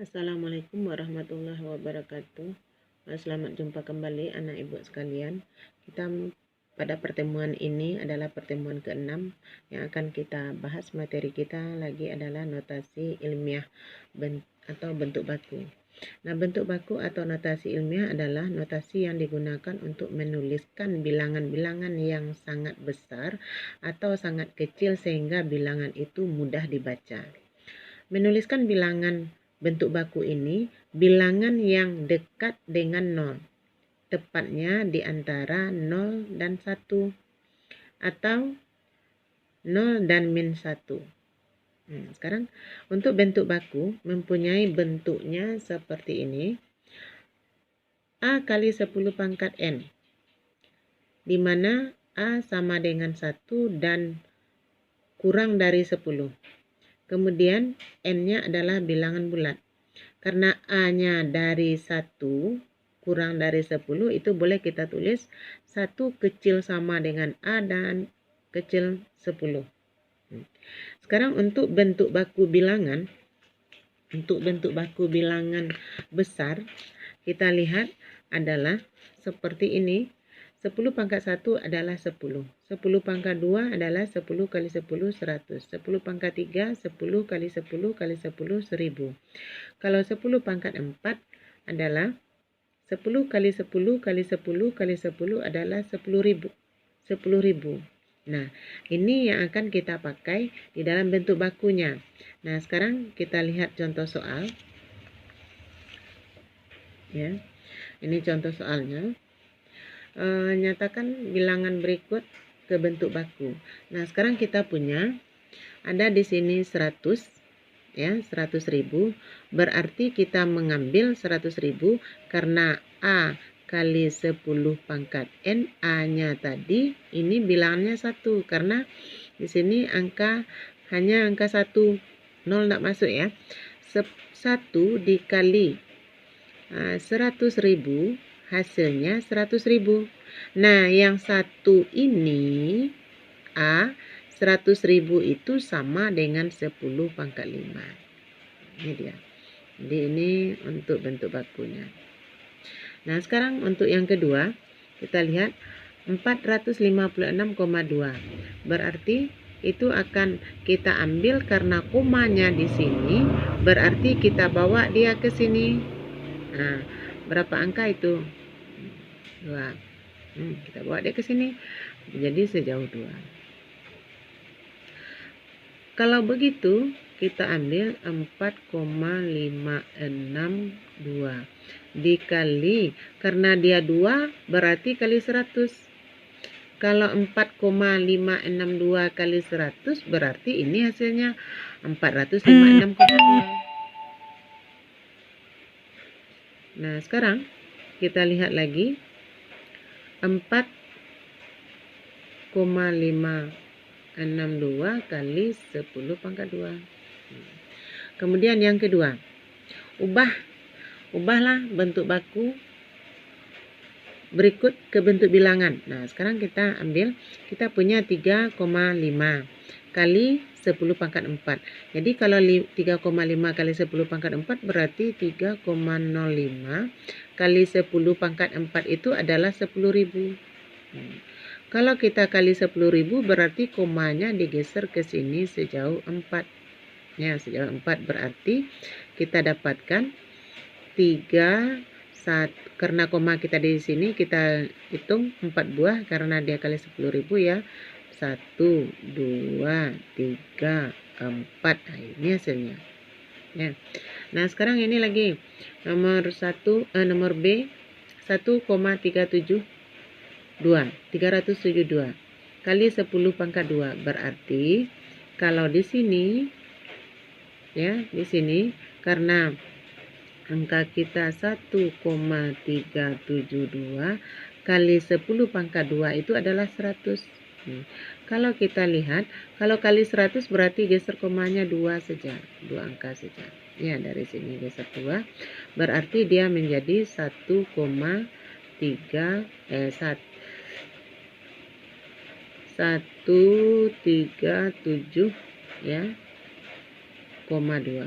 Assalamualaikum warahmatullahi wabarakatuh. Selamat jumpa kembali anak ibu sekalian. Pada pertemuan ini adalah pertemuan ke-6 yang akan kita bahas. Materi kita lagi adalah notasi ilmiah atau bentuk baku. Nah, bentuk baku atau notasi ilmiah adalah notasi yang digunakan untuk menuliskan bilangan-bilangan yang sangat besar atau sangat kecil sehingga bilangan itu mudah dibaca. Menuliskan bilangan bentuk baku ini bilangan yang dekat dengan 0, tepatnya di antara 0 dan 1 atau 0 dan min 1. Sekarang untuk bentuk baku mempunyai bentuknya seperti ini. A kali 10 pangkat N, di mana A sama dengan 1 dan kurang dari 10. Kemudian N-nya adalah bilangan bulat. Karena A-nya dari 1 kurang dari 10, itu boleh kita tulis 1 kecil sama dengan A dan kecil 10. Sekarang untuk bentuk baku bilangan, besar, kita lihat adalah seperti ini. 10 pangkat 1 adalah 10. 10 pangkat 2 adalah 10 kali 10, 100. 10 pangkat 3, 10 kali 10 kali 10, 1000. Kalau 10 pangkat 4 adalah 10 kali 10 kali 10 kali 10 adalah 10.000. 10.000. Nah, ini yang akan kita pakai di dalam bentuk bakunya. Nah, sekarang kita lihat contoh soal. Ya, ini contoh soalnya. Nyatakan bilangan berikut ke bentuk baku. Nah, sekarang kita punya ada di sini 100, ya, 100.000. Berarti kita mengambil 100.000 karena A kali 10 pangkat N, A-nya tadi ini bilangannya 1 karena di sini hanya angka 1, 0 tidak masuk ya. 1 dikali 100.000 hasilnya 100.000. Nah, yang 1 ini A 100.000 itu sama dengan 10 pangkat 5. Ini dia. Jadi ini untuk bentuk bakunya. Nah, sekarang untuk yang kedua, kita lihat 456,2. Berarti itu akan kita ambil karena komanya di sini, berarti kita bawa dia ke sini. Nah, berapa angka itu? 2. Kita bawa dia ke sini. Jadi sejauh 2. Kalau begitu, kita ambil 4,562 dikali, karena dia 2 berarti kali 100. Kalau 4,562 kali 100 berarti ini hasilnya 456,2. Nah, sekarang kita lihat lagi 4,562 kali 10 pangkat 2. Kemudian yang kedua, ubahlah bentuk baku berikut ke bentuk bilangan. Nah, sekarang kita ambil, kita punya 3,5 kali 10 pangkat 4. Jadi kalau 3,5 kali 10 pangkat 4 berarti 3,05 kali 10 pangkat 4 itu adalah 10.000. Kalau kita kali 10.000 berarti komanya digeser ke sini sejauh 4. Ya, sejauh 4 berarti kita dapatkan 3, karena koma kita di sini kita hitung 4 buah karena dia kali 10.000 ya. 1, 2, 3, 4. Nah, ini hasilnya. Ya. Nah, sekarang ini lagi nomor B 372 kali 10 pangkat 2 berarti kalau di sini ya, di sini karena angka kita 1,372 kali 10 pangkat 2 itu adalah 100. Kalau kita lihat, kalau kali 100 berarti geser komanya 2 saja, 2 angka saja. Ya, dari sini geser 2, berarti dia menjadi 137 ya, 2.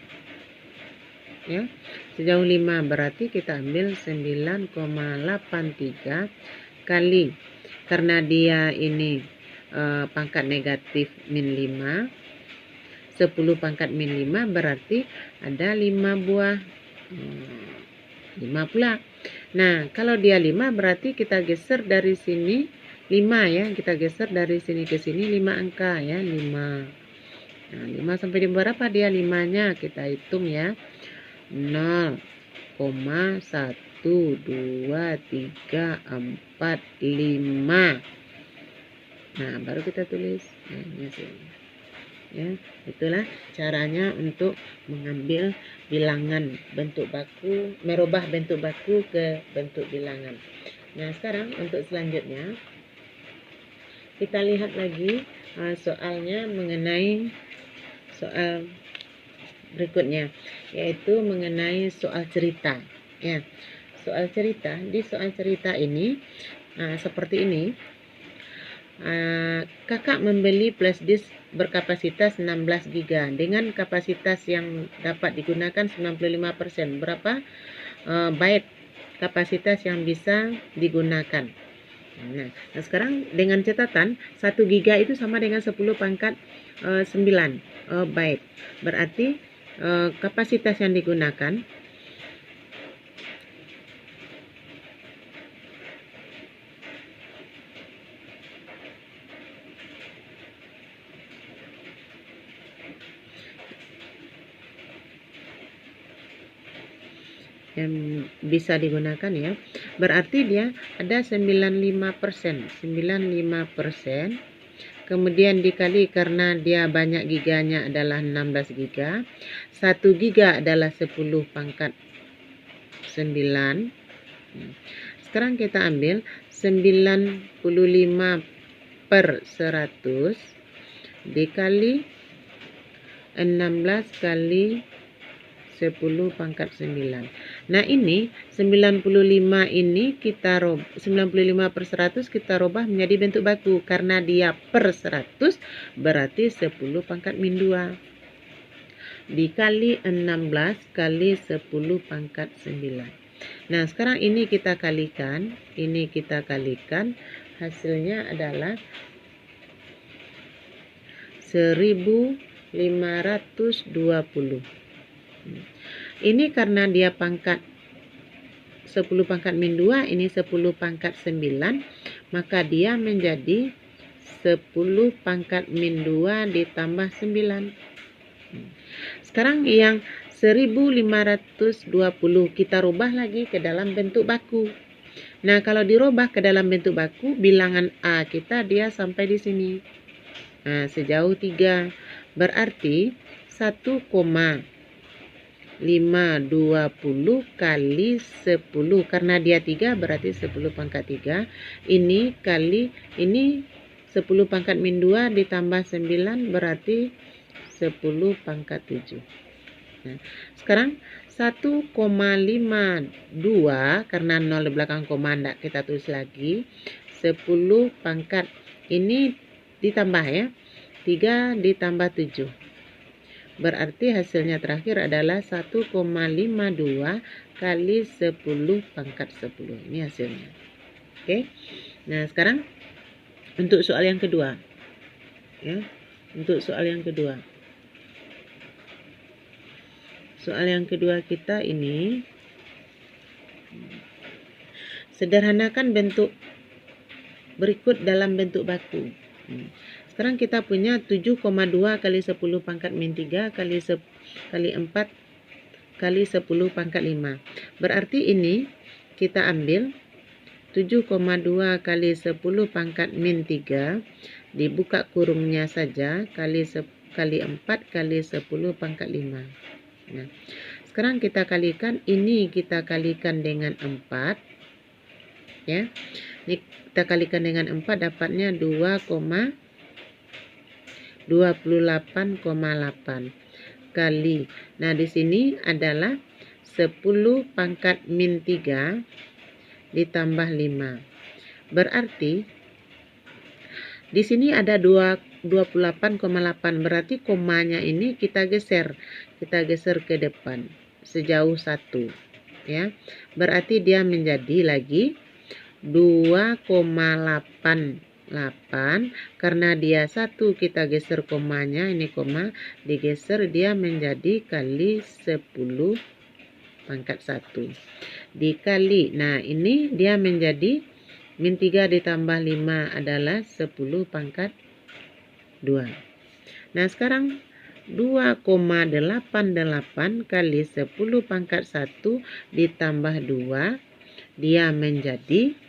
ya. Sejauh 5 berarti kita ambil 9,83 kali, karena dia ini pangkat negatif min 5, 10 pangkat min 5 berarti ada 5 buah 5 pula. Nah, kalau dia 5 berarti kita geser dari sini 5 ya, kita geser dari sini ke sini 5 angka ya, 5. Nah, 5 sampai di berapa dia 5-nya? Kita hitung ya. 0,1 2 3 4 5. Nah, baru kita tulis. Nah, ini hasilnya. Ya, itulah caranya untuk mengambil bilangan bentuk baku, merubah bentuk baku ke bentuk bilangan. Nah, sekarang untuk selanjutnya kita lihat lagi soalnya mengenai soal berikutnya, yaitu mengenai soal cerita. Ya, soal cerita, di soal cerita ini seperti ini. Kakak membeli flash disk berkapasitas 16 GB dengan kapasitas yang dapat digunakan 95%. Berapa byte kapasitas yang bisa digunakan? Nah, sekarang dengan catatan 1 GB itu sama dengan 10 pangkat 9 byte. Berarti kapasitas yang digunakan yang bisa digunakan ya, berarti dia ada 95%, kemudian dikali karena dia banyak giganya adalah 16 giga, 1 giga adalah 10 pangkat 9. Sekarang kita ambil 95/100 dikali 16 kali 10 pangkat 9. Nah, ini 95 ini kita 95/100 kita rubah menjadi bentuk baku, karena dia per 100 berarti 10 pangkat min 2 dikali 16 kali 10 pangkat 9. Nah, sekarang ini kita kalikan, hasilnya adalah 1520. Ini karena dia pangkat 10 pangkat min 2, ini 10 pangkat 9, maka dia menjadi 10 pangkat min 2 ditambah 9. Sekarang yang 1520 kita rubah lagi ke dalam bentuk baku. Nah, kalau dirubah ke dalam bentuk baku, bilangan A kita dia sampai di sini. Nah, sejauh 3. Berarti 1,520 kali 10, karena dia 3 berarti 10 pangkat 3. Ini kali ini 10 pangkat min 2 ditambah 9 berarti 10 pangkat 7. Nah, sekarang 1,52 karena 0 di belakang koma enggak kita tulis lagi. 10 pangkat ini ditambah ya. 3 ditambah 7. Berarti hasilnya terakhir adalah 1,52 kali 10 pangkat 10. Ini hasilnya. Oke. Nah, sekarang untuk soal yang kedua. Ya. Untuk soal yang kedua. Soal yang kedua kita ini, sederhanakan bentuk berikut dalam bentuk baku. Sekarang kita punya 7,2 kali 10 pangkat min 3 kali 4 kali 10 pangkat 5. Berarti ini kita ambil 7,2 kali 10 pangkat min 3 dibuka kurungnya saja kali 4 kali 10 pangkat 5. Nah, sekarang kita kalikan, ini kita kalikan dengan 4 ya. Ini kita kalikan dengan 4 dapatnya 2,28,8 kali. Nah, di sini adalah 10 pangkat min 3 ditambah 5. Berarti di sini ada 28,8, berarti komanya ini kita geser ke depan. sejauh 1, ya. Berarti dia menjadi lagi 2,88. Karena dia 1, kita geser komanya, ini koma digeser, dia menjadi kali 10 pangkat 1 dikali, nah ini dia menjadi min 3 ditambah 5 adalah 10 pangkat 2. Nah sekarang 2,88 kali 10 pangkat 1 ditambah 2, dia menjadi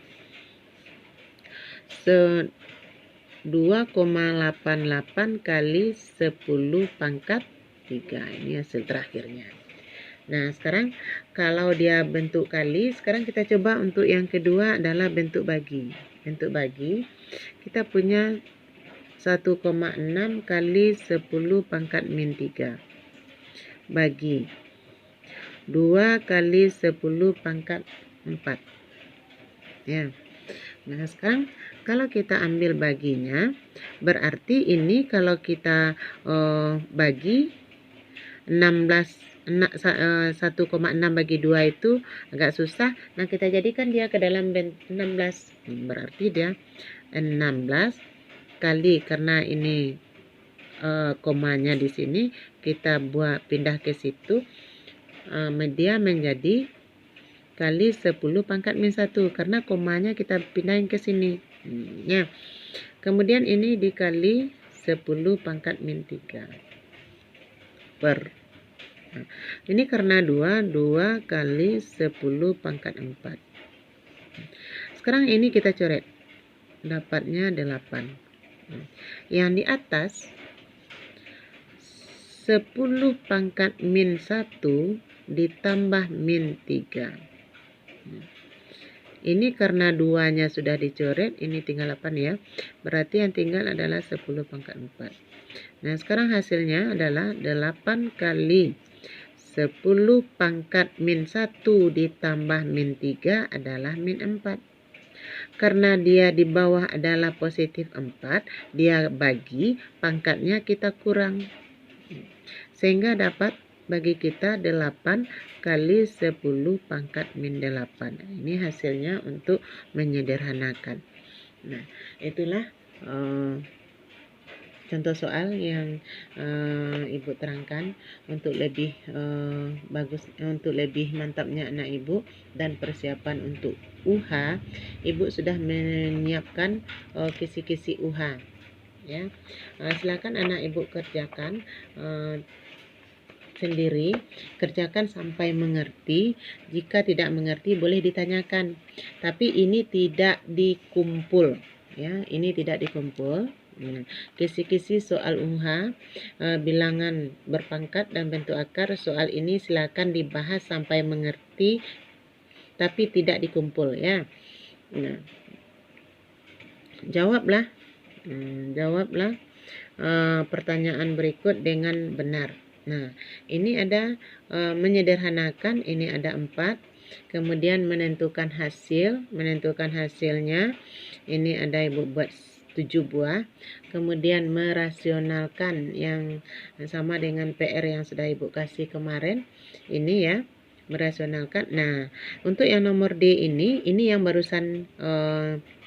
2,88 kali 10 pangkat 3. Ini hasil terakhirnya. Nah sekarang kalau dia bentuk kali, sekarang kita coba untuk yang kedua adalah bentuk bagi. Bentuk bagi kita punya 1,6 kali 10 pangkat min 3 bagi 2 kali 10 pangkat 4, ya. Nah sekarang kalau kita ambil baginya, berarti ini kalau kita bagi 1,6 bagi 2 itu agak susah. Nah kita jadikan dia ke dalam 16, berarti dia 16 kali, karena ini komanya di sini kita buat pindah ke situ, dia menjadi kali 10 pangkat min 1 karena komanya kita pindahin ke sini, ya. Kemudian ini dikali 10 pangkat min 3 per, nah, ini karena 2 kali 10 pangkat 4. Sekarang ini kita coret, dapatnya 8. Yang di atas 10 pangkat min 1 ditambah min 3. Ini karena 2-nya sudah dicoret, ini tinggal 8 ya. Berarti yang tinggal adalah 10 pangkat 4. Nah, sekarang hasilnya adalah 8 kali 10 pangkat min 1 ditambah min 3 adalah min 4. Karena dia di bawah adalah positif 4, dia bagi, pangkatnya kita kurang. Sehingga dapat bagi kita 8 kali 10 pangkat min 8. Ini hasilnya untuk menyederhanakan. Nah, itulah contoh soal yang Ibu terangkan untuk lebih bagus, untuk lebih mantapnya anak Ibu dan persiapan untuk UH. Ibu sudah menyiapkan kisi-kisi UH, ya. Silakan anak Ibu kerjakan sendiri, kerjakan sampai mengerti. Jika tidak mengerti boleh ditanyakan, tapi ini tidak dikumpul, ya. Ini tidak dikumpul. Kisi-kisi soal UH, bilangan berpangkat dan bentuk akar, soal ini silakan dibahas sampai mengerti, tapi tidak dikumpul, ya. Nah, jawablah pertanyaan berikut dengan benar. Nah, ini ada menyederhanakan, ini ada 4. Kemudian menentukan hasilnya, ini ada Ibu buat 7 buah. Kemudian merasionalkan yang sama dengan PR yang sudah Ibu kasih kemarin. Ini ya, merasionalkan. Nah, untuk yang nomor D ini yang barusan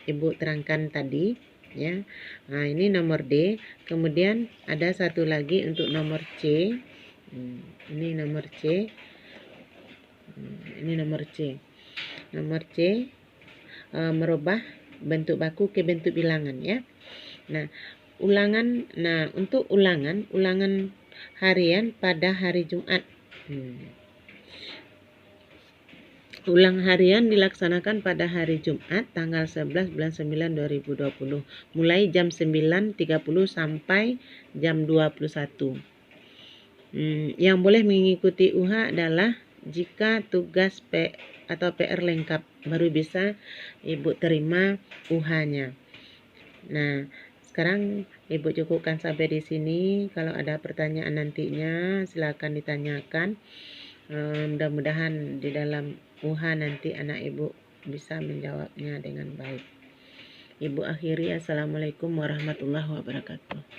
Ibu terangkan tadi, ya. Nah, ini nomor D. Kemudian ada satu lagi untuk nomor C. Ini nomor C. Ini nomor C. Nomor C merubah bentuk baku ke bentuk bilangan, ya. Nah, untuk ulangan harian pada hari Jumat. Ulang harian dilaksanakan pada hari Jumat tanggal 11 bulan 9 2020 mulai jam 9.30 sampai jam 21. Yang boleh mengikuti UH adalah jika tugas atau PR lengkap, baru bisa Ibu terima UH-nya. Nah, sekarang Ibu cukupkan sampai di sini. Kalau ada pertanyaan nantinya silakan ditanyakan. Mudah-mudahan di dalam UH nanti anak Ibu bisa menjawabnya dengan baik. Ibu akhiri, assalamualaikum warahmatullahi wabarakatuh.